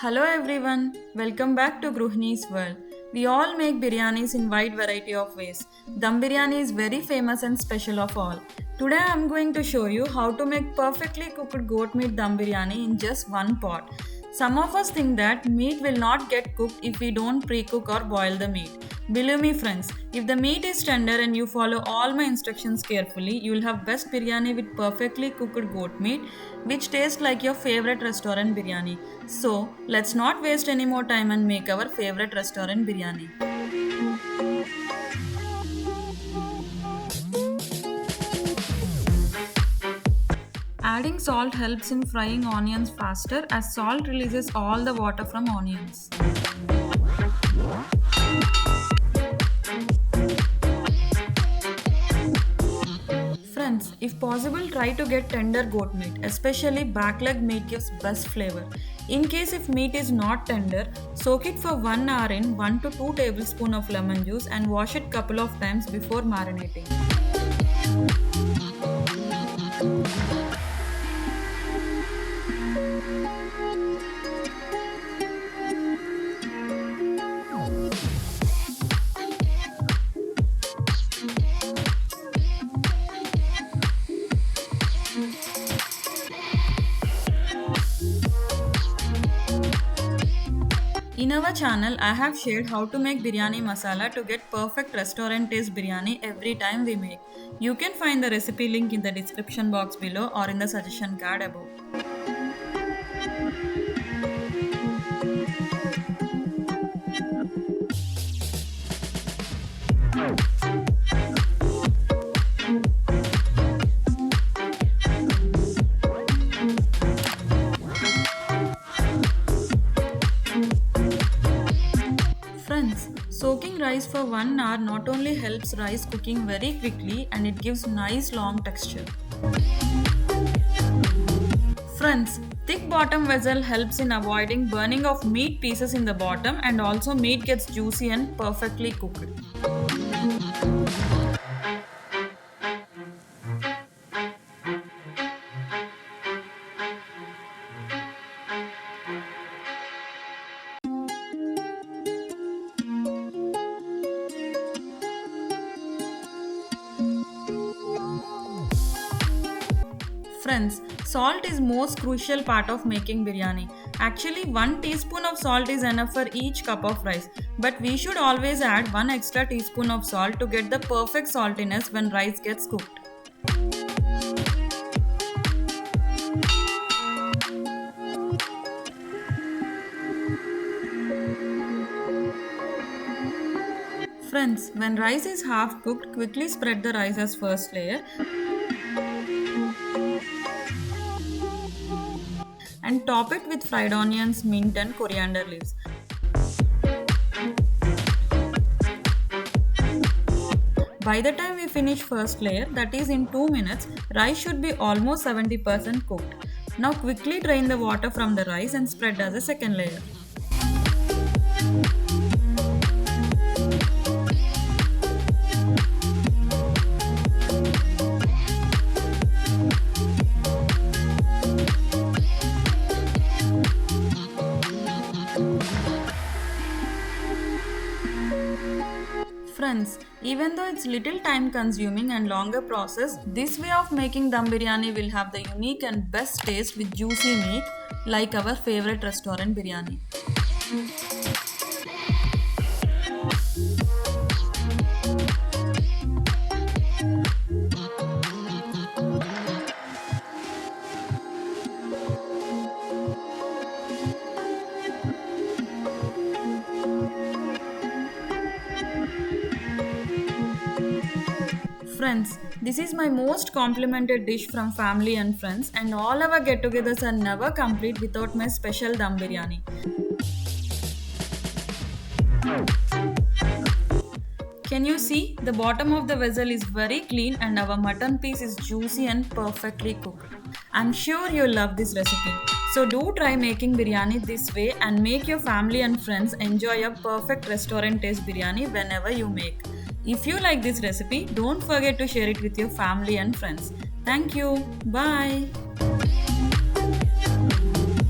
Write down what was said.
Hello everyone, welcome back to Gruhni's World. We all make biryanis in wide variety of ways. Dum biryani is very famous and special of all. Today I am going to show you how to make perfectly cooked goat meat dum biryani in just one pot. Some of us think that meat will not get cooked if we don't pre-cook or boil the meat. Believe me friends, if the meat is tender and you follow all my instructions carefully, you will have best biryani with perfectly cooked goat meat which tastes like your favorite restaurant biryani. So, let's not waste any more time and make our favorite restaurant biryani. Adding salt helps in frying onions faster as salt releases all the water from onions. Friends, if possible, try to get tender goat meat, especially back leg meat gives best flavor. In case if meat is not tender, soak it for 1 hour in 1 to 2 tablespoons of lemon juice and wash it couple of times before marinating. In our channel, I have shared how to make biryani masala to get perfect restaurant taste biryani every time we make. You can find the recipe link in the description box below or in the suggestion card above. Friends, soaking rice for 1 hour not only helps rice cooking very quickly and it gives nice long texture. Friends, thick bottom vessel helps in avoiding burning of meat pieces in the bottom and also meat gets juicy and perfectly cooked. Friends, salt is most crucial part of making biryani. Actually, 1 teaspoon of salt is enough for each cup of rice. But we should always add 1 extra teaspoon of salt to get the perfect saltiness when rice gets cooked. Friends, when rice is half cooked, quickly spread the rice as first layer. And top it with fried onions, mint and coriander leaves. By the time we finish first layer, that is in 2 minutes, rice should be almost 70% cooked. Now quickly drain the water from the rice and spread as a second layer. Friends, even though it's little time consuming and longer process, this way of making dum biryani will have the unique and best taste with juicy meat like our favorite restaurant biryani. Friends, this is my most complimented dish from family and friends and all our get-togethers are never complete without my special dum biryani. Can you see? The bottom of the vessel is very clean and our mutton piece is juicy and perfectly cooked. I'm sure you'll love this recipe. So do try making biryani this way and make your family and friends enjoy a perfect restaurant taste biryani whenever you make. If you like this recipe, don't forget to share it with your family and friends. Thank you. Bye.